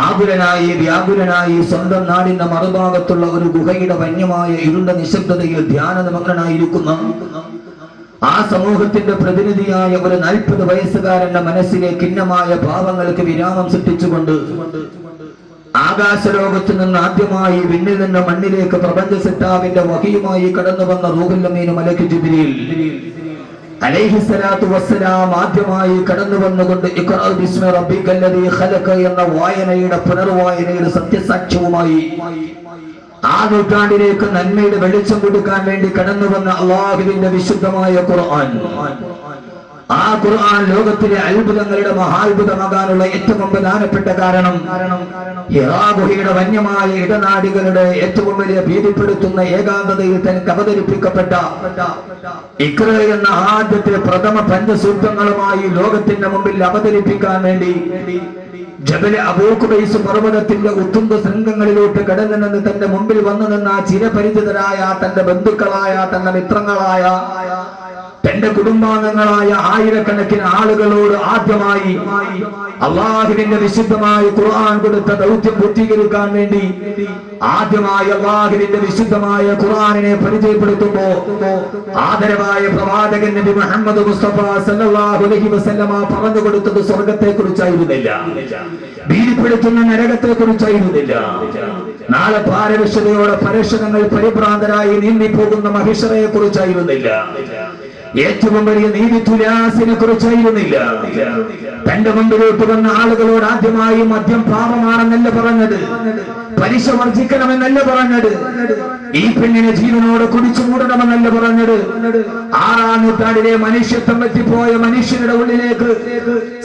ആകുലനായി വ്യാകുലനായി സ്വന്തം നാടിന്റെ മറുഭാഗത്തുള്ള ഒരു ഗുഹയുടെ വന്യമായ ഇരുണ്ട നിശബ്ദതയിൽ ധ്യാനനിമഗ്നനായിരിക്കുന്ന ആ സമൂഹത്തിന്റെ പ്രതിനിധിയായ ഒരു 40 വയസ്സുകാരന്റെ മനസ്സിലെ ഖിന്നമായ ഭാവങ്ങൾക്ക് വിരാമം സൃഷ്ടിച്ചുകൊണ്ട് ആകാശലോകത്ത് നിന്ന് ആദ്യമായി വിണ്ണിൽ നിന്ന് മണ്ണിലേക്ക് പ്രപഞ്ച സിട്ടാവിന്റെ വഹിയുമായി കടന്നു വന്ന റൂഹുൽ അമീൻ മലക്ക് ജിബ്രീൽ അലൈഹിസ്സലാത്തു വസ്സലാം ആദ്യമായി കടന്നു വന്നുകൊണ്ട് ഇഖ്റാ ബിസ്മി റബ്ബിക്കല്ലദീ ഖലഖ എന്ന വായനയുടെ പുനർവായനയുടെ സത്യസാക്ഷ്യവുമായി ആ നൂറ്റാണ്ടിലേക്ക് നന്മയുടെ വെളിച്ചം കൊടുക്കാൻ വേണ്ടി കടന്നു വന്ന അല്ലാഹുവിന്റെ വിശുദ്ധമായ ഖുർആൻ. ആ ഖുർആൻ ലോകത്തിലെ അത്ഭുതങ്ങളുടെ മഹാത്ഭുതമാകാനുള്ള ഏറ്റവും പ്രധാനപ്പെട്ട കാരണം ഹിറാ ഗുഹയുടെ വന്യമായ ഇടനാടികളുടെ ഏറ്റവും വലിയ ഭീതിപ്പെടുത്തുന്ന ഏകാന്തതയിൽ തനിക്ക് അവതരിപ്പിക്കപ്പെട്ട ഇഖ്റ എന്ന ആദ്യത്തെ പ്രഥമ പഞ്ചസൂക്തങ്ങളുമായി ലോകത്തിന്റെ മുമ്പിൽ അവതരിപ്പിക്കാൻ വേണ്ടി ജബൽ അബൂ ഖുബൈസ് പർവ്വതത്തിന്റെ ഉത്തുംഗ ശൃംഗങ്ങളിലോട്ട് കടന്നു നിന്ന് തന്റെ മുമ്പിൽ വന്നു നിന്ന ചിരപരിചിതരായ തന്റെ ബന്ധുക്കളായ തന്റെ മിത്രങ്ങളായ തന്റെ കുടുംബാംഗങ്ങളായ ആയിരക്കണക്കിന് ആളുകളോട് ആദ്യമായി അല്ലാഹുവിന്റെ വിശുദ്ധമായ ഖുർആൻ കൊടുത്ത ദൗത്യം പൂർത്തീകരിക്കാൻ വേണ്ടി ആദ്യമായി അല്ലാഹുവിന്റെ വിശുദ്ധമായ ഖുർആനിനെ പരിചയപ്പെടുത്തുമ്പോ ആദരവായ പ്രവാചകൻ നബി മുഹമ്മദ് മുസ്തഫ സല്ലല്ലാഹു അലൈഹി വസല്ലമ പറഞ്ഞു കൊടുത്തത് സ്വർഗത്തെ കുറിച്ചായിരുന്നില്ല, ഭീതിപ്പെടുത്തുന്ന നരകത്തെ കുറിച്ചായിരുന്നില്ല, നാളെ പാരവശ്യതയോടെ പരീക്ഷണങ്ങൾ പരിഭ്രാന്തരായി നീന്തിപ്പോകുന്ന മഹിഷറയെ കുറിച്ചായിരുന്നില്ല, ഏറ്റവും വലിയ നീതി തുലാസിനെ കുറിച്ചായിരുന്നില്ല. തന്റെ മുമ്പിലോട്ട് വന്ന ആളുകളോട് ആദ്യമായി മദ്യം പാപമാണെന്നല്ല പറഞ്ഞത്, പലിശ വർജിക്കണമെന്നല്ല പറഞ്ഞത്, ഈ പെണ്ണിനെ ജീവനോട് കുടിച്ചു മൂടണമെന്നല്ല പറഞ്ഞത്. 6-ാം നൂറ്റാണ്ടിലെ മനുഷ്യത്വം പറ്റിപ്പോയ മനുഷ്യരുടെ ഉള്ളിലേക്ക്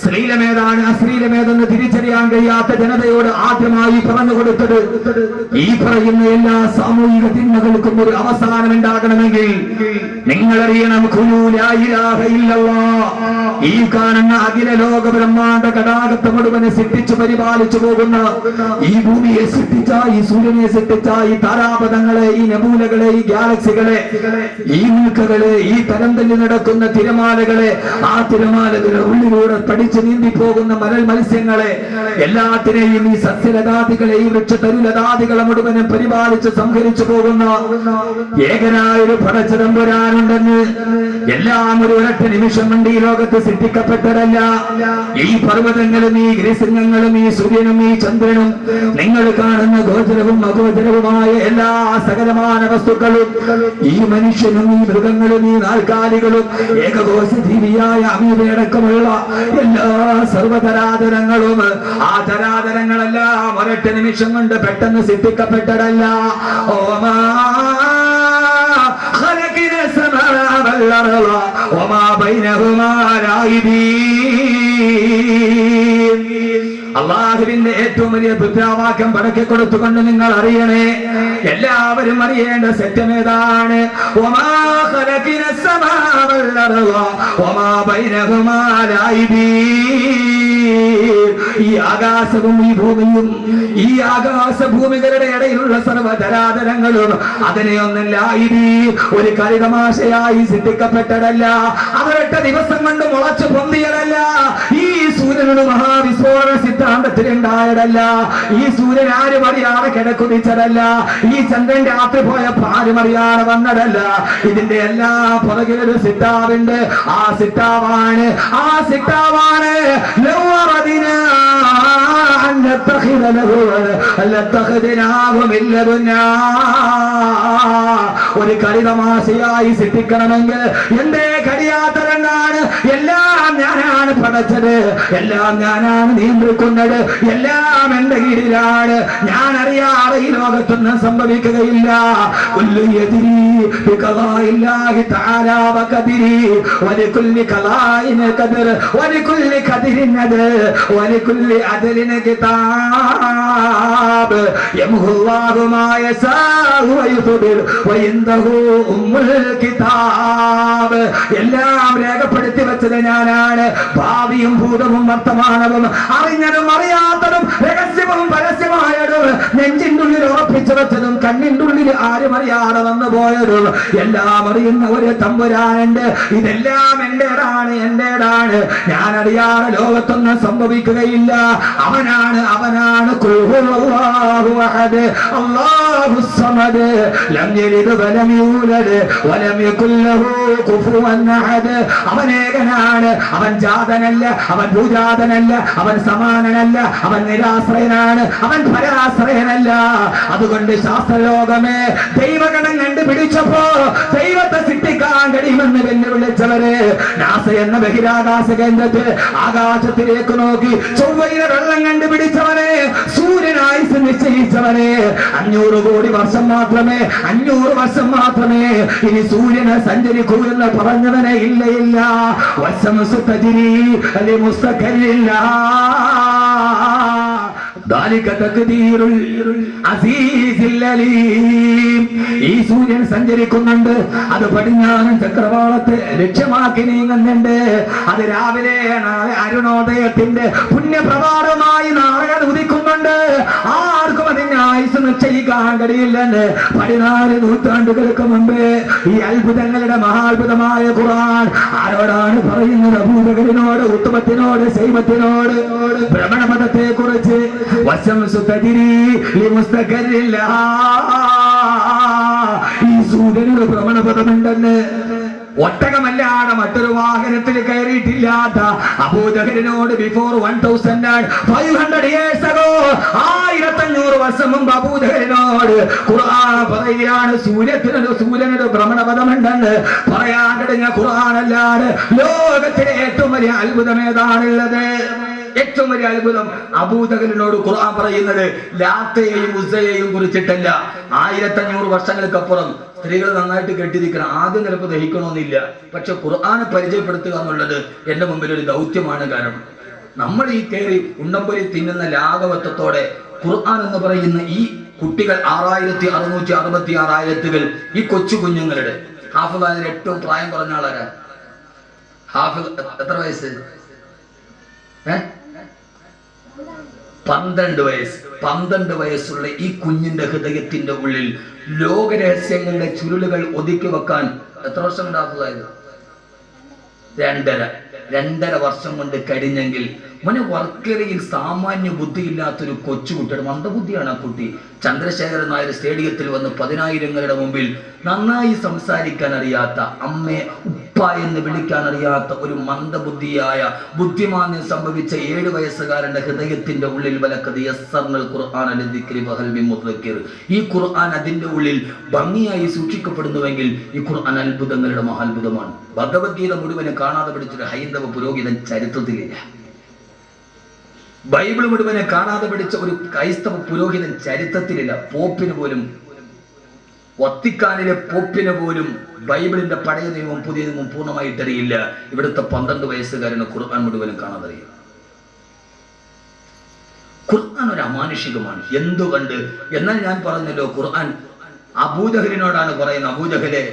ശ്ലീലമേതാണ് അശ്ലീലമേതെന്ന് തിരിച്ചറിയാൻ കഴിയാത്ത ജനതയോട് ആദ്യമായി പറഞ്ഞു കൊടുത്തത് ഈ പറയുന്ന എല്ലാ സാമൂഹിക തിന്മകൾക്കും ഒരു അവസാനം ഉണ്ടാകണമെങ്കിൽ നിങ്ങളറിയണം ഈ കാണുന്ന അഖില ലോക ബ്രഹ്മാണ്ഡ കടാകത്തെ മുഴുവനെ സൃഷ്ടിച്ചു പരിപാലിച്ചു പോകുന്ന ഈ ഭൂമിയെ സൃഷ്ടിച്ച, ഈ സൂര്യനെ സൃഷ്ടിച്ച, ഈ താരാപഥങ്ങളെ, ഈ നബൂലകളെ, ഈ ഗാലക്സികളെ, ഈ ഉൽക്കകളെ, ഈ തരംതല്ലി നടക്കുന്ന തിരമാലകളെ, ആ തിരമാലകളുടെ ഉള്ളിലൂടെ പഠിച്ചു നീന്തി പോകുന്ന മരൽ മത്സ്യങ്ങളെ എല്ലാത്തിനെയും ഈ സസ്യലതാദികളെ, ഈ വൃക്ഷതരുലതാദികളെ മുഴുവനും പരിപാലിച്ച് സംഹരിച്ചു പോകുന്ന ഏകനായൊരു പടച്ചതമ്പുരാനുണ്ടെന്ന് എല്ലാം ഒരു ഒരൊറ്റ നിമിഷം കൊണ്ട് ഈ ലോകത്ത് സൃഷ്ടിക്കപ്പെട്ടതല്ല. ഈ പർവ്വതങ്ങളും ഈ ഗിരിശൃംഗങ്ങളും ഈ സൂര്യനും ഈ ചന്ദ്രനും നിങ്ങൾ കാണുന്ന ഗോചരവും അഗോചരവുമായ എല്ലാ സകലമാന വസ്തുക്കളും ഈ മനുഷ്യനും ഈ മൃഗങ്ങളും ഈ നാൽക്കാലികളും ഏകകോശ ജീവിയായ അമീബയടക്കമുള്ള എല്ലാ സർവ്വതരാതരങ്ങളും ആ തരാതരങ്ങളെല്ലാം ഒരൊറ്റ നിമിഷം കൊണ്ട് പെട്ടെന്ന് സൃഷ്ടിക്കപ്പെട്ടതല്ല. ഓമാ അള്ളാഹുവിന്റെ ഏറ്റവും വലിയ ദുർവാക്യം പടക്കി കൊടുത്തുകൊണ്ട് നിങ്ങൾ അറിയണേ, എല്ലാവരും അറിയേണ്ട സത്യമേതാണ്. ഈ ആകാശവും ഈ ഭൂമിയും ഈ ആകാശഭൂമികളുടെ ഇടയിലുള്ള സർവ്വധരാധരങ്ങളും അതിനെയൊന്നല്ല ഒരു കരിതമാശയായി സൃഷ്ടിക്കപ്പെട്ടതല്ല, അവരൊറ്റ ദിവസം കൊണ്ട് മുളച്ചു പൊന്തിയതല്ല, ഈ സൂര്യനൊരു മഹാവിസ്ഫോടന സിദ്ധാന്തത്തിലുണ്ടായതല്ല, ഈ സൂര്യൻ ആരും അറിയാതെ കിടക്കുതിച്ചതല്ല, ഈ ചന്ദ്രൻ രാത്രി പോയപ്പോ ആരും അറിയാതെ വന്നതല്ല. ഇതിന്റെ എല്ലാ പുറകിലൊരു സിട്ടാവുണ്ട്. ആ സിട്ടാവാണ് ഒരു കരിതമാശയായി സൃഷ്ടിക്കണമെങ്കിൽ എന്റെ കഴിയാത്തതെന്നാണ്? എല്ലാം ഞാനാണ് പടച്ചത്, എല്ലാം ഞാനാണ് നിയന്ത്രിക്കുന്നത്, എല്ലാം എന്റെ കീഴിലാണ്. ഞാൻ അറിയാതെ ഈ ലോകത്തൊന്നും സംഭവിക്കുകയില്ല. എല്ലാം രേഖപ്പെടുത്തി വെച്ചത് ഞാനാണ്. ഭാവിയും ഭൂതവും വർത്തമാനവും അറിഞ്ഞതും അറിയാത്തതും രഹസ്യവും പരസ്യമായതും നെഞ്ചിന്റെ ഉള്ളിൽ ഉറപ്പിച്ചു വെച്ചതും കണ്ണിന്റെ ഉള്ളിൽ ആരും അറിയാതെ വന്നു പോയതും എല്ലാം അറിയുന്ന ഒരു തമ്പുരാനുണ്ട്. ഇതെല്ലാം എന്റേതാണ്, എന്റേതാണ്. ഞാൻ അറിയാതെ ലോകത്തൊന്നും സംഭവിക്കുകയില്ല. അവനാണ് അല്ലാഹു സമദ് ലം യലിദ് വലം യൂലദ് വലം യകുൽ ലഹു കുഫുവൻ അഹദ്. അവൻ ഏകനാണ്, അവൻ ജാതനല്ല, അവൻ ഭൂജാതനല്ല, അവൻ സമാനനല്ല, അവൻ നിരാശ്രയനാണ്, അവൻ പരാശ്രയനല്ല. അതുകൊണ്ട് ശാസ്ത്രലോകമേ ദൈവഗണം കണ്ടുപിടിച്ചപ്പോ ദൈവത്തെ സൃഷ്ടിക്കാൻ കഴിയുമെന്ന് വെല്ലുവിളിച്ചവര് നാസ എന്ന ബഹിരാകാശ കേന്ദ്രത്തിൽ ആകാശത്തിലേക്ക് നോക്കി ചൊവ്വയിലെ വെള്ളം കണ്ടുപിടിച്ചവനെ, സൂര്യനായുസ് നിശ്ചയിച്ചവനെ, 500 കോടി വർഷം മാത്രമേ, 500 വർഷം മാത്രമേ ഇനി സൂര്യനെ സഞ്ചരിക്കൂ എന്ന് പറഞ്ഞവനെ ഇല്ല. വശംസു തജ്രി ലിമുസ്തഖരില്ല. ഈ സൂര്യൻ സഞ്ചരിക്കുന്നുണ്ട്, അത് പടിഞ്ഞാറൻ ചക്രവാളത്തെ ലക്ഷ്യമാക്കി നീങ്ങുന്നുണ്ട്. അത് രാവിലെ അരുണോദയത്തിന്റെ പുണ്യപ്രഭാതമായി നാളെ ഉദിക്കുന്നുണ്ട്. ആർക്കും അതിന്റെ ആയുസ് നിശ്ചയിക്കാൻ കഴിയില്ലെന്ന് 14 നൂറ്റാണ്ടുകൾക്ക് മുമ്പേ ഈ അത്ഭുതങ്ങളുടെ മഹാത്ഭുതമായ ഖുർആൻ ആരോടാണ് പറയുന്നത്? അബൂബക്കറിനോട്, ഉത്തമത്തിനോട്, ശൈബത്തിനോട് ഭ്രമണപഥത്തെ കുറിച്ച്. ഈ സൂര്യനൊരു ഭ്രമണപഥമുണ്ടെന്ന് ഒട്ടകമല്ലാതെ മറ്റൊരു വാഹനത്തിൽ കയറിയിട്ടില്ലാത്ത അബൂജഹലിനോട് ബിഫോർ 1500 years ago 1500 വർഷം മുമ്പ് അബൂജഹലിനോട് ഖുർആൻ പറയുകയാണ് സൂര്യനൊരു ഭ്രമണപഥമുണ്ടെന്ന്. പറയാൻ കഴിഞ്ഞ ഖുർആൻ അല്ലാതെ ലോകത്തിലെ ഏറ്റവും വലിയ അത്ഭുതം ഏതാണുള്ളത്? ഏറ്റവും വലിയ അത്ഭുതം അബൂജഹലിനോട് ഖുർആൻ പറയുന്നത് ലാത്തയെയും ഉസ്സയെയും കുറിച്ചിട്ടല്ല. 1500 വർഷങ്ങൾക്കപ്പുറം സ്ത്രീകൾ നന്നായിട്ട് കെട്ടിരിക്കണം. ആദ്യം ചിലപ്പോൾ ദഹിക്കണമെന്നില്ല, പക്ഷെ ഖുർആനെ പരിചയപ്പെടുത്തുക എന്നുള്ളത് എന്റെ മുമ്പിൽ ഒരു ദൗത്യമാണ്. കാരണം നമ്മൾ ഈ കയറി ഉണ്ടംപൊരി തിന്നുന്ന ലാഘവത്വത്തോടെ ഖുർആൻ എന്ന് പറയുന്ന ഈ കുട്ടികൾ 6666 ആയത്തുകൾ, ഈ കൊച്ചു കുഞ്ഞുങ്ങളുടെ ഹാഫിദ് അതിന് ഏറ്റവും പ്രായം കുറഞ്ഞ ആളാരാ? ഹാഫിദ് എത്ര വയസ്സ്? 12 വയസ്സ്. 12 വയസ്സുള്ള ഈ കുഞ്ഞിന്റെ ഹൃദയത്തിന്റെ ഉള്ളിൽ ലോകരഹസ്യങ്ങളുടെ ചുരുളുകൾ ഒതുക്കി വെക്കാൻ എത്ര വർഷം കൊണ്ട് ഹാഫിദായത്? 2.5 വർഷം കൊണ്ട് കഴിഞ്ഞെങ്കിൽ മോനെ വർക്കലയിൽ സാമാന്യ ബുദ്ധിയില്ലാത്തൊരു കൊച്ചുകുട്ടിയുടെ മന്ദബുദ്ധിയാണ് ആ കുട്ടി. ചന്ദ്രശേഖരൻ നായർ സ്റ്റേഡിയത്തിൽ വന്ന് 10,000 മുമ്പിൽ നന്നായി സംസാരിക്കാൻ അറിയാത്ത, അമ്മയെ ഉപ്പ എന്ന് വിളിക്കാൻ അറിയാത്ത ഒരു മന്ദബുദ്ധിയായ, ബുദ്ധിമാന്യം സംഭവിച്ച 7 വയസ്സുകാരന്റെ ഹൃദയത്തിന്റെ ഉള്ളിൽ ഈ ഖുർആൻ അതിന്റെ ഉള്ളിൽ ഭംഗിയായി സൂക്ഷിക്കപ്പെടുന്നുവെങ്കിൽ ഈ ഖുർആൻ അത്ഭുതങ്ങളുടെ മഹാത്ഭുതമാണ്. ഭഗവത്ഗീത മുഴുവനെ കാണാതെ പഠിച്ചൊരു ഹൈന്ദവ പുരോഹിതൻ ചരിത്രത്തിലില്ല. ബൈബിൾ മുഴുവനെ കാണാതെ പഠിച്ച ഒരു ക്രൈസ്തവ പുരോഹിതൻ ചരിത്രത്തിലില്ല. പോപ്പിന് പോലും, വത്തിക്കാനിലെ പോപ്പിന് പോലും ബൈബിളിന്റെ പഴയ നിയമവും പുതിയ നിയമവും പൂർണ്ണമായിട്ടറിയില്ല. ഇവിടുത്തെ 12 വയസ്സുകാരന് ഖുർആൻ മുഴുവനും കാണാതെ അറിയാം. ഖുർആൻ ഒരു അമാനുഷികമാണ്. എന്തുകൊണ്ട്? എന്നാൽ ഞാൻ പറഞ്ഞല്ലോ, ഖുർആൻ അബൂജഹലിനോടാണ് പറയുന്നത്. അബൂജഹലെ,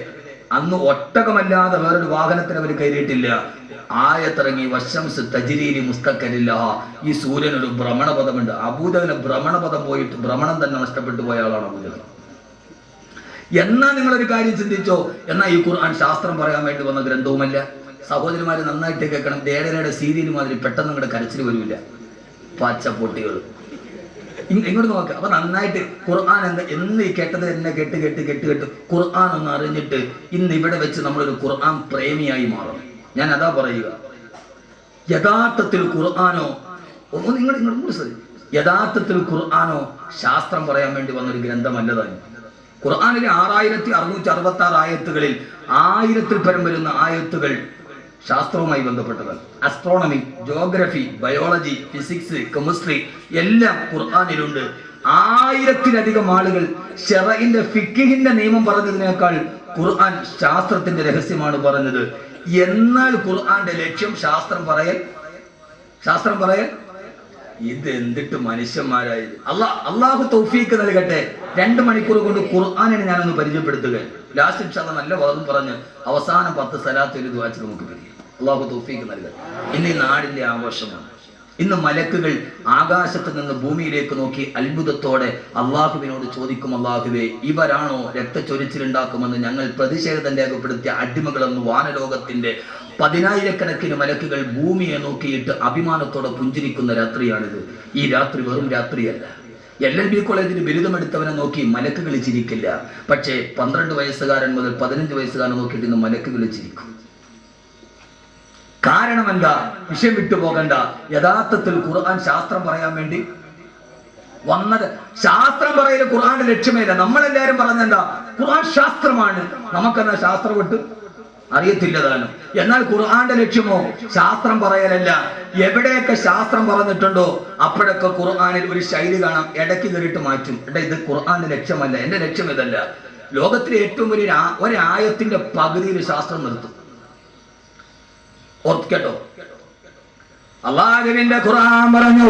അന്ന് ഒട്ടകമല്ലാതെ വേറൊരു വാഹനത്തിന് അവർ കയറിയിട്ടില്ല. ആയത്തിറങ്ങി വശംസ് തജ്രീരി മുസ്തഖരില്ല. ഈ സൂര്യനൊരു ഭ്രമണപഥമുണ്ട്. അബൂജഹൽ ഭ്രമണപഥം പോയിട്ട് ഭ്രമണം തന്നെ നഷ്ടപ്പെട്ടു പോയ ആളാണ് അബൂജഹൽ. എന്നാ നിങ്ങളൊരു കാര്യം ചിന്തിച്ചോ, എന്നാ ഈ ഖുർആൻ ശാസ്ത്രം പറയാൻ വേണ്ടി വന്ന ഗ്രന്ഥവുമല്ല. സഹോദരിമാര് നന്നായിട്ട് കേൾക്കണം. ദേടനയുടെ സീരിയൽ മാതിരി പെട്ടെന്ന് നിങ്ങളുടെ കരച്ചിൽ വരില്ല. പച്ചപ്പൊട്ടികൾ ഇങ്ങോട്ട് നോക്കുക. അപ്പൊ നന്നായിട്ട് ഖുർആൻ എന്ന് ഈ കേട്ടത് എന്നെ കേട്ട് ഖുർആൻ ഒന്ന് അറിഞ്ഞിട്ട് ഇന്ന് ഇവിടെ വെച്ച് നമ്മളൊരു ഖുർആൻ പ്രേമിയായി മാറണം. ഞാൻ അതാ പറയുക. യഥാർത്ഥത്തിൽ ഖുർആനോ യഥാർത്ഥത്തിൽ ഖുർആനോ ശാസ്ത്രം പറയാൻ വേണ്ടി വന്നൊരു ഗ്രന്ഥമല്ലതാണ്. ഖുർആനിലെ 6666 ആയത്തുകളിൽ 1000-ൽ പരം വരുന്ന ആയത്തുകൾ ശാസ്ത്രവുമായി ബന്ധപ്പെട്ടതാണ്. Astronomy, geography, biology, physics, chemistry എല്ലാം ഖുർആനിലുണ്ട്. 1000-ലധികം ആളുകൾ ശറഇന്റെ ഫിഖ്ഹിന്റെ നിയമം പറഞ്ഞതിനേക്കാൾ ഖുർആൻ ശാസ്ത്രത്തിന്റെ രഹസ്യമാണ് പറഞ്ഞത്. എന്നാൽ ഖുർആന്റെ ലക്ഷ്യം ശാസ്ത്രം പറയൽ. ഇത് എന്തിട്ട് മനുഷ്യന്മാരായത്. അള്ളാഹു തൗഫീക്ക് നൽകട്ടെ. 2 മണിക്കൂർ കൊണ്ട് ഖുർആനിനെ ഞാനൊന്ന് പരിചയപ്പെടുത്തുക. ലാസ്റ്റ് ഇൻഷാല്ലാഹ് നല്ല വാദം പറഞ്ഞ് അവസാനം 10 സലാത്ത് ഒരു ദുആ നമുക്ക് പിരിയും. അള്ളാഹു തൗഫീക്ക് നൽകട്ടെ. ഇന്ന് ഈ നാടിന്റെ ആഘോഷമാണ്. ഇന്ന് മലക്കുകൾ ആകാശത്ത് നിന്ന് ഭൂമിയിലേക്ക് നോക്കി അത്ഭുതത്തോടെ അള്ളാഹുവിനോട് ചോദിക്കും, അള്ളാഹുവേ, ഇവരാണോ രക്തച്ചൊരിച്ചിലുണ്ടാക്കുമെന്ന് ഞങ്ങൾ പ്രതിഷേധം രേഖപ്പെടുത്തിയ അടിമകളെന്ന് വാനലോകത്തിന്റെ 10,000-കണക്കിന് മലക്കുകൾ ഭൂമിയെ നോക്കിയിട്ട് അഭിമാനത്തോടെ പുഞ്ചിരിക്കുന്ന രാത്രിയാണിത്. ഈ രാത്രി വെറും രാത്രിയല്ല. LLB കോളേജിന് ബിരുദമെടുത്തവനെ നോക്കി മലക്കുകൾ ചിരിക്കില്ല. പക്ഷേ 12 വയസ്സുകാരൻ മുതൽ 15 വയസ്സുകാരൻ നോക്കിയിട്ട് ഇന്ന് മലക്കുകൾ ചിരിക്കും. കാരണം എന്താ? വിഷയം വിട്ടുപോകണ്ട. യഥാർത്ഥത്തിൽ ഖുർആൻ ശാസ്ത്രം പറയാൻ വേണ്ടി വന്നത്. ശാസ്ത്രം പറയല് ഖുർആന്റെ ലക്ഷ്യമേല. നമ്മളെല്ലാരും പറഞ്ഞെന്താ? ഖുർആൻ ശാസ്ത്രമാണ്. നമുക്കെന്നാ ശാസ്ത്രം വിട്ട് അറിയത്തില്ലതാനും. എന്നാൽ ഖുർആന്റെ ലക്ഷ്യമോ ശാസ്ത്രം പറയലല്ല. എവിടെയൊക്കെ ശാസ്ത്രം പറഞ്ഞിട്ടുണ്ടോ അപ്പോഴൊക്കെ ഖുർആനിൽ ഒരു ശൈലി കാണാം, ഇടയ്ക്ക് കയറിയിട്ട് മാറ്റും. ഇത് ഖുർആന്റെ ലക്ഷ്യമല്ല, എന്റെ ലക്ഷ്യം ഇതല്ല. ലോകത്തിലെ ഏറ്റവും വലിയ ഒരായത്തിന്റെ പകുതിയിൽ ശാസ്ത്രം നിർത്തും. കേട്ടോ, അല്ലാഹുവിന്റെ ഖുർആൻ പറഞ്ഞു,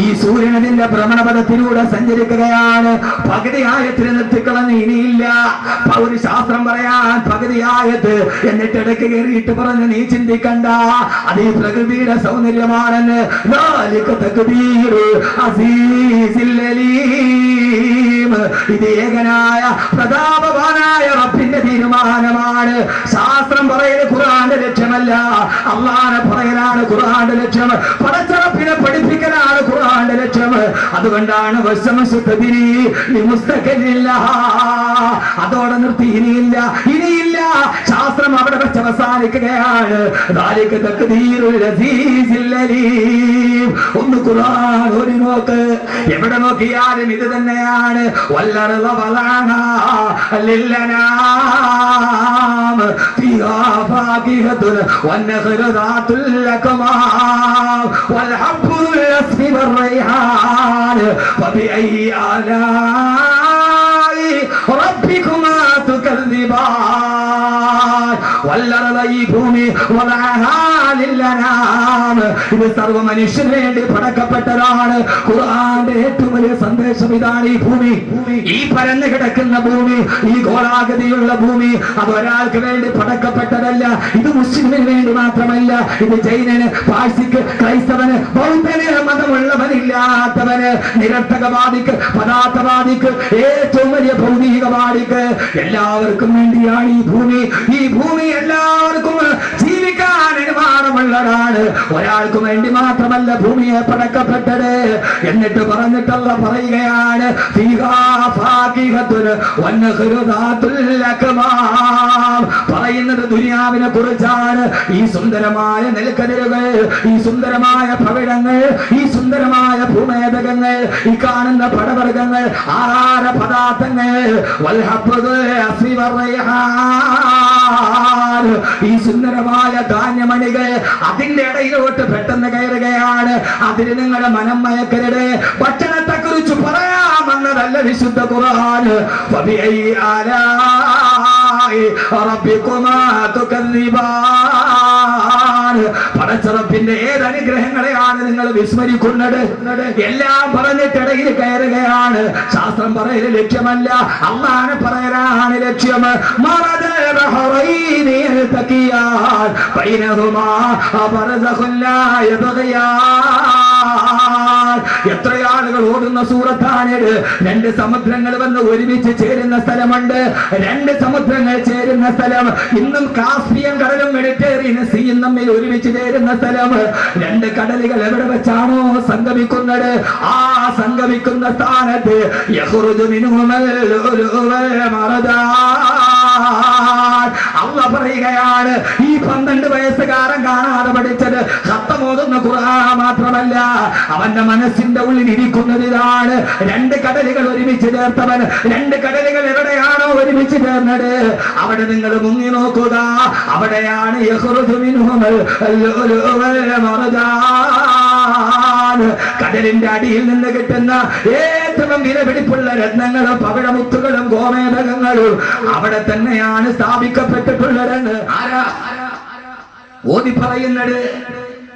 ഈ സൂര്യനതിന്റെ ഭ്രമണപഥത്തിലൂടെ സഞ്ചരിക്കുകയാണ്. പകുതി ആയത്തിൽ നിർത്തിക്കളഞ്ഞ് ഇനിയില്ല. ഒരു ശാസ്ത്രം പറയാൻ പകുതി ആയത്ത്, എന്നിട്ട് ഇടയ്ക്ക് കയറിയിട്ട് പറഞ്ഞ് നീ ചിന്തിക്കണ്ട, അത് ഈ പ്രകൃതിയുടെ സൗന്ദര്യമാണെന്ന്. ഇത് ഏകനായ പ്രതാപവാനായ റബ്ബിന്റെ തീരുമാനമാണ്. ശാസ്ത്രം പറയൽ ഖുർആന്റെ ലക്ഷ്യമല്ല, അള്ളാഹനെ പറയലാണ് ഖുർആന്റെ ലക്ഷ്യം. പടച്ചറപ്പിനെ പഠിപ്പിക്കലാണ് ഖുർആന്റെ ലക്ഷ്യം. അതുകൊണ്ടാണ് അതോടെ നിർത്തി. ഇനിയില്ല. ശാസ്ത്രം അവിടെ വെച്ച് അവസാനിക്കുകയാണ്. ഒന്ന് ഖുർആൻ ഒരു നോക്ക്, എവിടെ നോക്കിയാലും ഇത് തന്നെയാണ്. والنخل ذات الأكمام والحب الأسف والريحان فبأي آلاء ربكما تكذبان والأرض ഭൂമി ഇത് സർവ്വ മനുഷ്യന് വേണ്ടി പടക്കപ്പെട്ടതാണ്. ഖുർആന്റെ ഏറ്റവും വലിയ സന്ദേശം ഇതാണ്. ഈ ഭൂമി, ഈ പരന്നു കിടക്കുന്ന ഭൂമി, ഈ ഗോളാകൃതിയുള്ള ഭൂമി, അത് ഒരാൾക്ക് വേണ്ടി പടക്കപ്പെട്ടതല്ല. ഇത് മുസ്ലിമിന് വേണ്ടി മാത്രമല്ല. ഇത് ജൈനന്, പാഴ്സിക്ക്, ക്രൈസ്തവന്, ബൗദ്ധന്, മതമുള്ളവനില്ലാത്തവന്, നിരർത്ഥകവാദിക്ക്, പദാർത്ഥവാദിക്ക്, ഏറ്റവും വലിയ ഭൗതികവാദിക്ക്, എല്ലാവർക്കും വേണ്ടിയാണ് ഈ ഭൂമി. ഈ ഭൂമി എല്ലാവർക്കും ജീവിക്കാൻ അനുമാനമുള്ളതാണ്. ഒരാൾക്കും വേണ്ടി മാത്രമല്ല ഭൂമിയെ പടക്കപ്പെട്ടത്. എന്നിട്ട് പറഞ്ഞിട്ടുള്ള പറയുകയാണ്, പറയുന്നത് ദുനിയാവിനെ കുറിച്ചാണ്. ഈ സുന്ദരമായ നെൽക്കതിരുകൾ, ഈ സുന്ദരമായ ഭവിടങ്ങൾ, ഈ സുന്ദരമായ ഭൂമേതകങ്ങൾ, ഈ കാണുന്ന പടവർഗങ്ങൾ, ആഹാര പദാർത്ഥങ്ങൾ, ഈ സുന്ദരമായ ധാന്യമണികൾ, അതിന്റെ ഇടയിലോട്ട് പെട്ടെന്ന് കയറുകയാണ്. അതിന് നിങ്ങളുടെ മനം മയക്കരുത്. ഭക്ഷണത്തെ കുറിച്ച് പറയാമെന്നതല്ല വിശുദ്ധ ഖുർആൻ. പടച്ചറപ്പിന്റെ ഏതനുഗ്രഹങ്ങളെയാണ് നിങ്ങൾ വിസ്മരിക്കുന്നത്? എല്ലാം പറഞ്ഞിട്ടിടയിൽ കയറുകയാണ്. ശാസ്ത്രം പറയല് ലക്ഷ്യമല്ല, അള്ളാഹനെ പറയലാണ് ലക്ഷ്യം. എത്ര ആളുകൾ ഓടുന്ന സൂറത്താണിത്. 2 സമുദ്രങ്ങൾ വന്ന് ഒരുമിച്ച് ചേരുന്ന സ്ഥലമുണ്ട്. 2 സമുദ്രങ്ങൾ ചേരുന്ന സ്ഥലം. ഇന്നും കാസ്പിയൻ കടലും മെഡിറ്ററേനിയൻ സീയും തമ്മിൽ ഒരുമിച്ച് ചേരുന്ന സ്ഥലം. 2 കടലുകൾ എവിടെ വെച്ചാണോ സംഗമിക്കുന്നത്, ആ സംഗമിക്കുന്ന സ്ഥാനത്ത് അള്ള പറയുകയാണ്, ഈ 12 വയസ്സുകാരൻ കാണാതെ പഠിച്ചത് ഖത്തമോതുന്ന ഖുർആൻ മാത്രമല്ല, അവന്റെ മനസ്സിന്റെ ഉള്ളിൽ ഇരിക്കുന്നത് ഇതാണ്. 2 കടലുകൾ ഒരുമിച്ച് ചേർത്തവൻ. 2 കടലുകൾ എവിടെയാണോ ഒരുമിച്ച് ചേർന്നത് അവിടെ നിങ്ങൾ മുങ്ങി നോക്കുക. അവിടെയാണ് കടലിന്റെ അടിയിൽ നിന്ന് കിട്ടുന്ന ഏറ്റവും വിലപിടിപ്പുള്ള രത്നങ്ങളും പവിഴമുത്തുകളും ഗോമേതകങ്ങളും അവിടെ തന്നെയാണ് സ്ഥാപിക്കപ്പെട്ടിട്ടുള്ളതെന്ന് ഓതി പറയുന്നത്.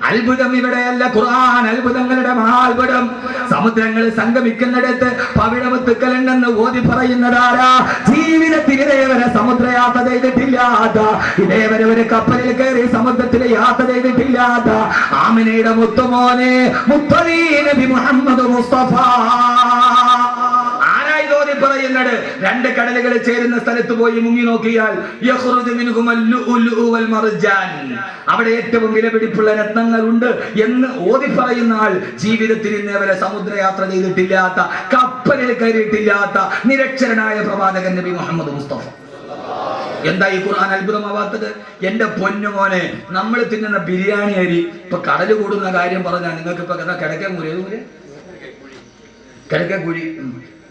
അത്ഭുതം ഇവിടെയല്ല, ഖുർആൻ അത്ഭുതങ്ങളുടെ മഹാത്ഭുതം. സമുദ്രങ്ങൾ സംഗമിക്കുന്നിടത്ത് പവിഴമുത്തുക്കലുണ്ടെന്ന് ഓതി പറയുന്നതാരാ? ജീവിതത്തിൽ ഇതേവരെ സമുദ്രയാത്ര ചെയ്തിട്ടില്ലാത്ത, ഇതേവരെ ഒരു കപ്പലിൽ കയറി സമുദ്രത്തിൽ യാത്ര ചെയ്തിട്ടില്ലാത്ത ആമിനയുടെ മുത്തുമോനെ മുത്തലീ നബി മുഹമ്മദ് മുസ്തഫ പറയുന്നത്. രണ്ട് കടലുകൾ ചേരുന്ന സ്ഥലത്ത് പോയി മുങ്ങി നോക്കിയാൽ അവിടെ ഏറ്റവും വിലപിടിപ്പുള്ള രത്നങ്ങൾ ഉണ്ട് എന്ന് ഓതി പറയുന്ന ആൾ ജീവിതത്തിൽ ഇന്നേവരെ സമുദ്രയാത്ര ചെയ്തിട്ടില്ലാത്ത, കപ്പലിൽ കയറിയിട്ടില്ലാത്ത നിരക്ഷരനായ പ്രവാചകൻ നബി മുഹമ്മദ് മുസ്തഫ. എന്താ ഈ ഖുർആൻ അത്ഭുതമാവാത്തത്? എന്റെ പൊന്നുമോനെ, നമ്മൾ തിന്നുന്ന ബിരിയാണി അരി ഇപ്പൊ കടല് കൂടുന്ന കാര്യം പറഞ്ഞാൽ നിങ്ങൾക്ക് ഇപ്പൊ കിടക്കക്കുഴി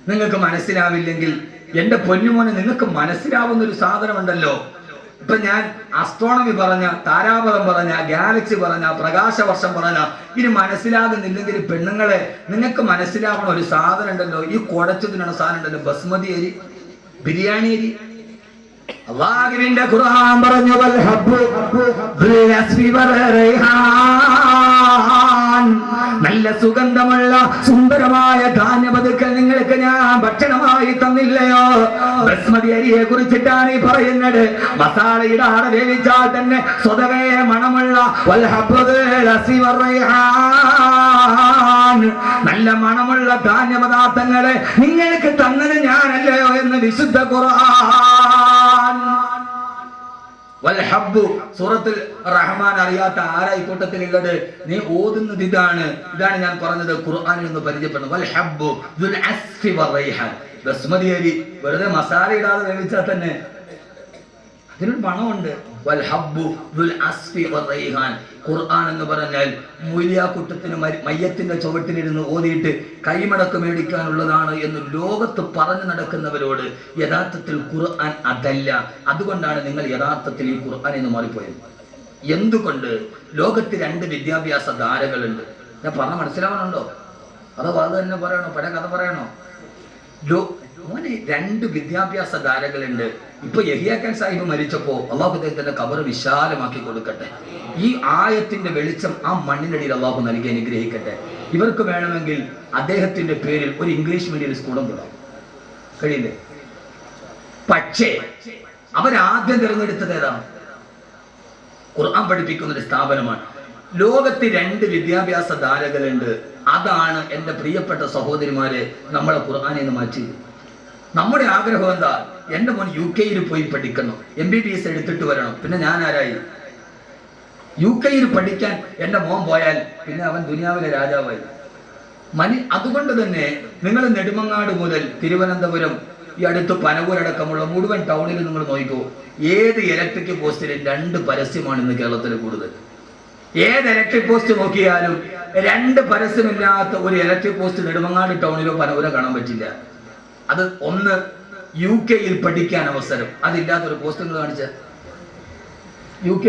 നിങ്ങൾക്ക് മനസ്സിലാവില്ലെങ്കിൽ എന്റെ പൊന്നുമോനെ, നിങ്ങൾക്ക് മനസ്സിലാവുന്ന ഒരു സാധനമുണ്ടല്ലോ. ഇപ്പൊ ഞാൻ അസ്ട്രോണമി പറഞ്ഞ, താരാപഥം പറഞ്ഞ, ഗാലക്സി പറഞ്ഞ, പ്രകാശവർഷം പറഞ്ഞ, ഇനി മനസ്സിലാകുന്നില്ലെങ്കിൽ പെണ്ണുങ്ങളെ നിങ്ങൾക്ക് മനസ്സിലാവണ ഒരു സാധനം ഉണ്ടല്ലോ. ഈ കുടച്ചതിനുള്ള സാധനം ഉണ്ടല്ലോ, ബസ്മതി അരി, ബിരിയാണി അരി. അല്ലാഹുവിന്റെ ഖുർആൻ പറഞ്ഞു, വൽ ഹബ്ബു ബിൽ അസ്ഫി വർ റൈഹാൻ, നല്ല സുഗന്ധമുള്ള സുന്ദരമായ ധാന്യപതുക്കൾ നിങ്ങൾക്ക് ഞാൻ ഭക്ഷണമായി തന്നില്ലയോ? ബസ്മതി അരിയെ കുറിച്ചിട്ടാണ് ഈ പറയുന്നത്. മസാല ഇടാതെ വേവിച്ചാൽ തന്നെ സ്വതവേ മണമുള്ള വൽ ഹബ്ബു ബിൽ അസ്ഫി വർ റൈഹാൻ, നല്ല മണമുള്ള ധാന്യപദാർത്ഥങ്ങളെ നിങ്ങൾക്ക് തന്നത് ഞാനല്ലയോ എന്ന് വിശുദ്ധ ഖുർആൻ. സൂറത്തുൽ റഹ്മാൻ അറിയാത്ത ആരായി കൂട്ടത്തിലുള്ളത്? നീ ഓതുന്നത് ഇതാണ് ഞാൻ പറഞ്ഞത്. ഖുർആനിൽ നിന്ന് പരിചയപ്പെടുന്നു. വൽ ഹബ്ബു ദുൽ അസ്ഫി വർ റൈഹാൻ, ബസ്മതി അരി വെറുതെ മസാല ഇടാതെ വേവിച്ചാൽ തന്നെ അതിനൊരു മണമുണ്ട്. വൽ ഹബ്ബു ദുൽ അസ്ഫി വർ റൈഹാൻ. ഖുർആൻ എന്ന് പറഞ്ഞാൽ മൂല്യാക്കുട്ടത്തിന് മയ്യത്തിന്റെ ചുവട്ടിലിരുന്ന് ഓതിയിട്ട് കൈമടക്ക് മേടിക്കാനുള്ളതാണ് എന്ന് ലോകത്ത് പറഞ്ഞു നടക്കുന്നവരോട് യഥാർത്ഥത്തിൽ ഖുർആൻ അതല്ല. അതുകൊണ്ടാണ് നിങ്ങൾ യഥാർത്ഥത്തിൽ ഈ ഖുർആൻ എന്ന് മാറിപ്പോയത്. എന്തുകൊണ്ട്? ലോകത്ത് രണ്ട് വിദ്യാഭ്യാസ ധാരകളുണ്ട്. ഞാൻ പറഞ്ഞ മനസ്സിലാവണുണ്ടോ? അതോ അത് തന്നെ പറയണോ? പഴയ കഥ പറയണോ? മോനെ, രണ്ട് വിദ്യാഭ്യാസ ധാരകളുണ്ട്. ഇപ്പൊ യഹിയാക്കൻ സാഹിബ് മരിച്ചപ്പോ അള്ളാഹു അദ്ദേഹത്തിന്റെ ഖബർ വിശാലമാക്കി കൊടുക്കട്ടെ. ഈ ആയത്തിന്റെ വെളിച്ചം ആ മണ്ണിനടിയിൽ അള്ളാഹു നൽകി അനുഗ്രഹിക്കട്ടെ. ഇവർക്ക് വേണമെങ്കിൽ അദ്ദേഹത്തിന്റെ പേരിൽ ഒരു ഇംഗ്ലീഷ് മീഡിയം സ്കൂളും തുടങ്ങാം, കഴിയില്ലേ? പക്ഷേ അവരാദ്യം തിരഞ്ഞെടുത്തത് ഏതാണ്? ഖുർആൻ പഠിപ്പിക്കുന്ന ഒരു സ്ഥാപനമാണ്. ലോകത്ത് രണ്ട് വിദ്യാഭ്യാസ ധാരകളുണ്ട്. അതാണ് എന്റെ പ്രിയപ്പെട്ട സഹോദരിമാരെ നമ്മളെ ഖുർആനിൽ നിന്ന് മാറ്റി. നമ്മുടെ ആഗ്രഹം എന്താ? എന്റെ മോൻ UK പോയി പഠിക്കണം, MBBS എടുത്തിട്ട് വരണം. പിന്നെ ഞാൻ ആരായി? UK പഠിക്കാൻ എന്റെ മോൻ പോയാൽ പിന്നെ അവൻ ദുനിയാവിലെ രാജാവായി. അതുകൊണ്ട് തന്നെ നിങ്ങൾ നെടുമങ്ങാട് മുതൽ തിരുവനന്തപുരം, ഈ അടുത്ത് പനവൂരടക്കമുള്ള മുഴുവൻ ടൗണിൽ നിങ്ങൾ നോക്കിക്കോ, ഏത് ഇലക്ട്രിക് പോസ്റ്റിലും 2 പരസ്യമാണ് ഇന്ന് കേരളത്തിൽ കൂടുതൽ. ഏത് ഇലക്ട്രിക് പോസ്റ്റ് നോക്കിയാലും 2 പരസ്യമില്ലാത്ത ഒരു ഇലക്ട്രിക് പോസ്റ്റ് നെടുമങ്ങാട് ടൗണിലോ പനവൂരോ കാണാൻ പറ്റില്ല. അത് ഒന്ന് UK പഠിക്കാൻ അവസരം, അതില്ലാത്തൊരു പോസ്റ്റ് നിങ്ങൾ കാണിച്ച UK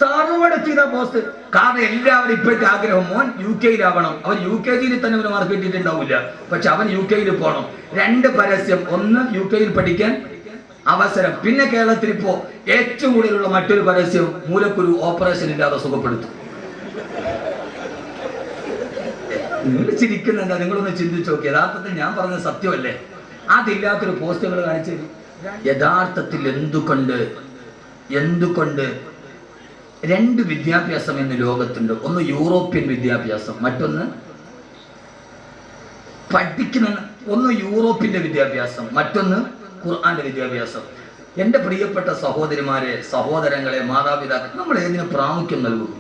സർവ്വടെ ചെയ്ത പോസ്റ്റ്. കാരണം എല്ലാവരും ഇപ്പോഴത്തെ ആഗ്രഹം മോൻ UK അവൻ UKG തന്നെ അവന് മാർക്ക് കിട്ടിയിട്ടുണ്ടാവില്ല, പക്ഷെ അവൻ UK പോകണം. 2 പരസ്യം, ഒന്ന് UK പഠിക്കാൻ അവസരം. പിന്നെ കേരളത്തിൽ ഇപ്പോ ഏറ്റവും കൂടുതലുള്ള മറ്റൊരു പരസ്യം, മൂലക്കുരു ഓപ്പറേഷൻ ഇല്ലാതെ സുഖപ്പെടുത്തും. നിങ്ങൾ ചിരിക്കുന്നുണ്ട്, നിങ്ങളൊന്ന് ചിന്തിച്ചു നോക്കി. യഥാർത്ഥത്തിൽ ഞാൻ പറഞ്ഞത് സത്യമല്ലേ? അതില്ലാത്തൊരു പോസ്റ്റുകൾ കാണിച്ചു. യഥാർത്ഥത്തിൽ എന്തുകൊണ്ട് 2 വിദ്യാഭ്യാസം എന്ന് ലോകത്തുണ്ട്. ഒന്ന് യൂറോപ്യൻ വിദ്യാഭ്യാസം, മറ്റൊന്ന് ഒന്ന് യൂറോപ്പിന്റെ വിദ്യാഭ്യാസം, മറ്റൊന്ന് ഖുർആന്റെ വിദ്യാഭ്യാസം. എന്റെ പ്രിയപ്പെട്ട സഹോദരിമാരെ, സഹോദരങ്ങളെ, മാതാപിതാക്കൾ, നമ്മൾ ഏതിന് പ്രാമുഖ്യം നൽകുന്നു?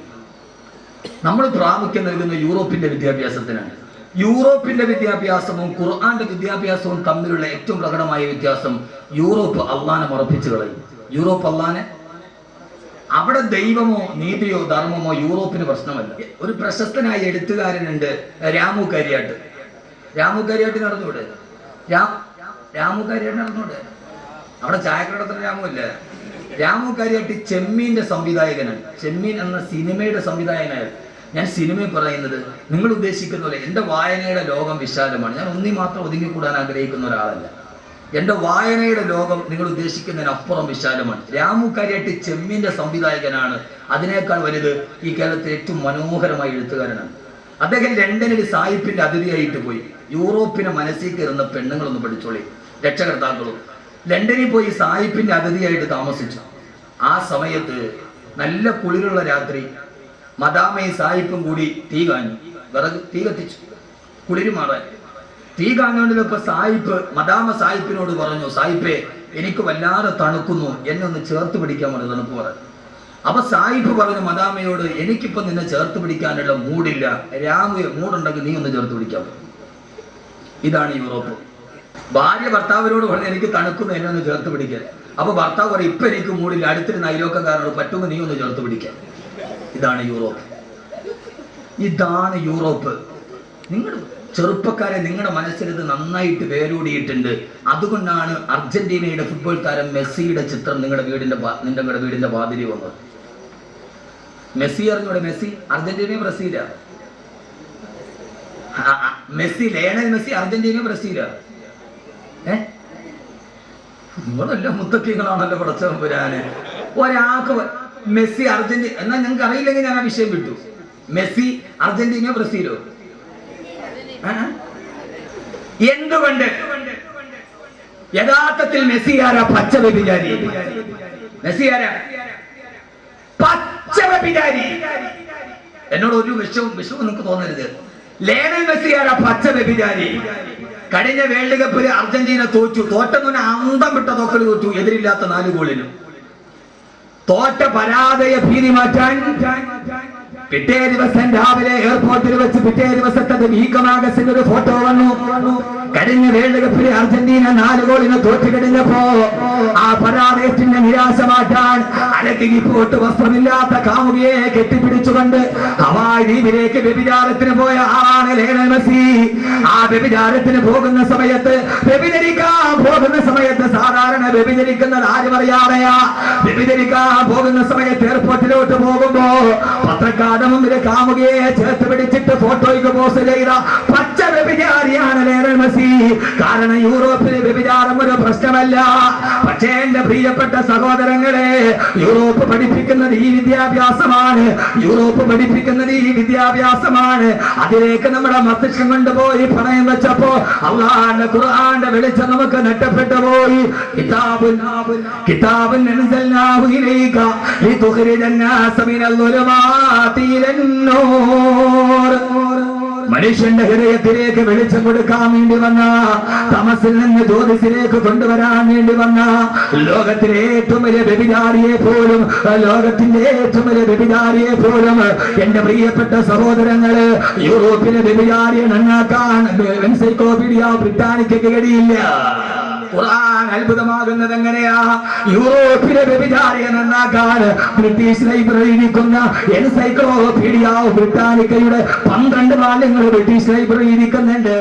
നമ്മൾ പ്രാമുഖ്യം നൽകുന്ന യൂറോപ്പിന്റെ വിദ്യാഭ്യാസത്തിനാണ്. യൂറോപ്പിന്റെ വിദ്യാഭ്യാസവും ഖുർആന്റെ വിദ്യാഭ്യാസവും തമ്മിലുള്ള ഏറ്റവും പ്രകടമായ വ്യത്യാസം, യൂറോപ്പ് അള്ളാനെ മറപ്പിച്ചു കളയും. യൂറോപ്പ് അള്ളാനെ, അവിടെ ദൈവമോ നീതിയോ ധർമ്മമോ യൂറോപ്പിന് പ്രശ്നമല്ല. ഒരു പ്രശസ്തനായ എഴുത്തുകാരനുണ്ട്, രാമു കരിയാട്ട്. നടന്നൂടെ? രാമു കരിയാട്ട് നടന്നൂടെ? അവിടെ ചായക്കടത്തിന് രാമു ഇല്ല. രാമു കരിയാട്ട് ചെമ്മീന്റെ സംവിധായകനാണ്. ചെമ്മീൻ എന്ന സിനിമയുടെ സംവിധായകനാണ്. ഞാൻ സിനിമയിൽ പറയുന്നത് നിങ്ങൾ ഉദ്ദേശിക്കുന്ന പോലെ എൻ്റെ വായനയുടെ ലോകം വിശാലമാണ്. ഞാൻ ഒന്നി മാത്രം ഒതുങ്ങിക്കൂടാൻ ആഗ്രഹിക്കുന്ന ഒരാളല്ല. എൻ്റെ വായനയുടെ ലോകം നിങ്ങൾ ഉദ്ദേശിക്കുന്നതിനപ്പുറം വിശാലമാണ്. രാമു കരിയാട്ട് ചെമ്മീന്റെ സംവിധായകനാണ്. അതിനേക്കാൾ വലുത് ഈ കേരളത്തിലെ ഏറ്റവും മനോഹരമായ എഴുത്തുകാരനാണ്. അദ്ദേഹം ലണ്ടനിൽ സായിപ്പിന്റെ അതിഥിയായിട്ട് പോയി. യൂറോപ്പിനെ മനസ്സിൽ കയറുന്ന പെണ്ണുങ്ങളൊന്ന് പഠിച്ചോളി, രക്ഷകർത്താക്കളും. ലണ്ടനിൽ പോയി സായിപ്പിന്റെ അതിഥിയായിട്ട് താമസിച്ചു. ആ സമയത്ത് നല്ല കുളിരുള്ള രാത്രി മദാമയും സായിപ്പും കൂടി തീ കാഞ്ഞു, വിറക് തീ കത്തിച്ചു കുളിര് മാറാൻ. തീ കാഞ്ഞുകൊണ്ടിരുന്നപ്പോ മദാമ സായിപ്പിനോട് പറഞ്ഞു, സായിപ്പേ എനിക്ക് വല്ലാതെ തണുക്കുന്നു, എന്നെ ഒന്ന് ചേർത്ത് പിടിക്കാൻ പറഞ്ഞു, തണുപ്പ് പറഞ്ഞു. അപ്പൊ സായിപ്പ് പറഞ്ഞു മദാമയോട്, എനിക്കിപ്പോ നിന്നെ ചേർത്ത് പിടിക്കാനുള്ള മൂടില്ല, മൂടുണ്ടെങ്കിൽ നീ ഒന്ന് ചേർത്ത് പിടിക്കാൻ. ഇതാണ് യൂറോപ്പ്. ഭാര്യ ഭർത്താവിനോട് പറഞ്ഞു എനിക്ക് തണുക്കുന്നു, എന്നെ ഒന്ന് ചേർത്ത് പിടിക്കാൻ. അപ്പൊ ഭർത്താവ് പറയും ഇപ്പൊ എനിക്ക് മൂടില്ല, അടുത്തൊരു അയലോക്കക്കാരനോട് പറ്റുമെങ്കിൽ നീ ഒന്ന് ചേർത്ത് പിടിക്കാൻ. ഇതാണ് യൂറോപ്പ്. ഇതാണ് യൂറോപ്പ്. നിങ്ങൾ ചെറുപ്പക്കാരെ, നിങ്ങളുടെ മനസ്സിൽ ഇത് നന്നായിട്ട് വേരൂടിയിട്ടുണ്ട്. അതുകൊണ്ടാണ് അർജന്റീനയുടെ ഫുട്ബോൾ താരം മെസ്സിയുടെ ചിത്രം നിങ്ങളുടെ വീടിന്റെ വാതിലി വന്നത്. മെസ്സി അറിഞ്ഞൂടെ? മെസ്സി അർജന്റീനയും ബ്രസീലാ. മെസ്സി, ലയണൽ മെസ്സി അർജന്റീനയും ബ്രസീലാ. നിങ്ങളെല്ലാം മുത്തക്കികളാണല്ലോ പടച്ചവൻ വരാന്. ഒരാൾക്ക് മെസ്സി അർജന്റീന എന്നാ ഞങ്ങൾക്ക് അറിയില്ലെങ്കിൽ ഞാൻ ആ വിഷയം വിട്ടു. മെസ്സി അർജന്റീനയോ ബ്രസീലോ? എന്തുകൊണ്ട്? യഥാർത്ഥത്തിൽ മെസ്സി ആരാ? പച്ച വ്യഭിചാരി. മെസ്സി ആരാ? പച്ച വ്യഭിചാരി. എന്നോട് ഒരു വിഷവും നിങ്ങൾക്ക് തോന്നരുത്. ലയണൽ മെസ്സി ആരാ? പച്ച വ്യഭിചാരി. കഴിഞ്ഞ വേൾഡ് കപ്പിൽ അർജന്റീന തോറ്റെന്ന് അന്തം വിട്ട തോക്കൽ തോറ്റു, എതിരില്ലാത്ത 4 ഗോളിനും. തോറ്റ പരാജയ ഭീതി മാറ്റാൻ പിറ്റേ ദിവസം രാവിലെ എയർപോർട്ടിൽ വെച്ച് പിറ്റേ ദിവസത്തെ വീക്കമാഗസിന്റെ ഒരു ഫോട്ടോ വന്നു. കഴിഞ്ഞ വേൾഡ് കപ്പിലെ അർജന്റീന 4 ഗോളിന് തോറ്റു കഴിഞ്ഞപ്പോ ആ പരാജയത്തിന്റെ നിരാശ മാറ്റാൻ അലക്കി പോട്ട് വസ്ത്രമില്ലാത്ത കാമുകിയെ കെട്ടിപ്പിടിച്ചുകൊണ്ട് ഹവായ് ദ്വീപിലേക്ക് വ്യഭിചാരത്തിന് പോയ ആളാണ് ലയണൽ മെസ്സി. ആ വ്യഭിചാരത്തിന് പോകുന്ന സമയത്ത്, വ്യഭിചരിക്കാൻ പോകുന്ന സമയത്ത്, സാധാരണ വ്യഭിചരിക്കുന്നത് ആരും അറിയാതെയാ. വ്യഭിചരിക്കാൻ പോകുന്ന സമയത്ത് എയർപോർട്ടിലോട്ട് പോകുമ്പോ പത്രക്കാരുടെ മുമ്പിൽ കാമുകിയെ ചേർത്ത് പിടിച്ചിട്ട് ഫോട്ടോയ്ക്ക് പോസ്റ്റ് ചെയ്ത പച്ച വ്യഭിചാരിയാണ് ലയണൽ മെസ്സി. കാരണം യൂറോപ്പിലെ വ്യഭിചാരം ഒരു പ്രശ്നമല്ല. പക്ഷേ എന്റെ പ്രിയപ്പെട്ട സഹോദരങ്ങളെ, യൂറോപ്പ് പഠിപ്പിക്കുന്നത് ഈ വിദ്യാഭ്യാസമാണ്. യൂറോപ്പ് പഠിപ്പിക്കുന്നത് ഈ വിദ്യാഭ്യാസമാണ്. അതിലേക്ക് നമ്മുടെ മസ്തിഷ്കം കൊണ്ടുപോയി പണയം വെച്ചപ്പോ അല്ലാഹുവിന്റെ ഖുർആന്റെ വെളിച്ചം നമുക്ക് നഷ്ടപ്പെട്ടു പോയി. കിതാബുൻ അൻസൽനാഹു ഇലൈക ലിതുഖ്രിജന്നാസ മിനൽ ളുലുമാതി ഇലൻ നൂർ. മനുഷ്യന്റെ ഹൃദയത്തിലേക്ക് വെളിച്ചം കൊടുക്കാൻ വേണ്ടി വന്ന, തമസിൽ നിന്ന് ജ്യോതിസിലേക്ക് കൊണ്ടുവരാൻ വേണ്ടി വന്ന ലോകത്തിലെ ഏറ്റവും വലിയ വ്യഭിചാരിയെ പോലും, ലോകത്തിന്റെ ഏറ്റവും വലിയ വ്യഭിചാരിയെ പോലും എന്റെ പ്രിയപ്പെട്ട സഹോദരങ്ങള് യൂറോപ്പിലെ വ്യഭിചാരിയെ നന്നാക്കാൻ എൻസൈക്ലോപീഡിയ ബ്രിട്ടാനിക്കയ്ക്ക് കഴിയില്ല. ഖുർആൻ അത്ഭുതമാകുന്നത് എങ്ങനെയാ? യൂറോപ്പിലെ വ്യഭിചാരിയെ നന്നാക്കാൻ ബ്രിട്ടീഷ് ലൈബ്രറി ഇരിക്കുന്ന എൻസൈക്ലോപീഡിയ ബ്രിട്ടാനിക്കയുടെ 12 വാല്യങ്ങൾ ബ്രിട്ടീഷ് ലൈബ്രറി ഇരിക്കുന്നുണ്ട്.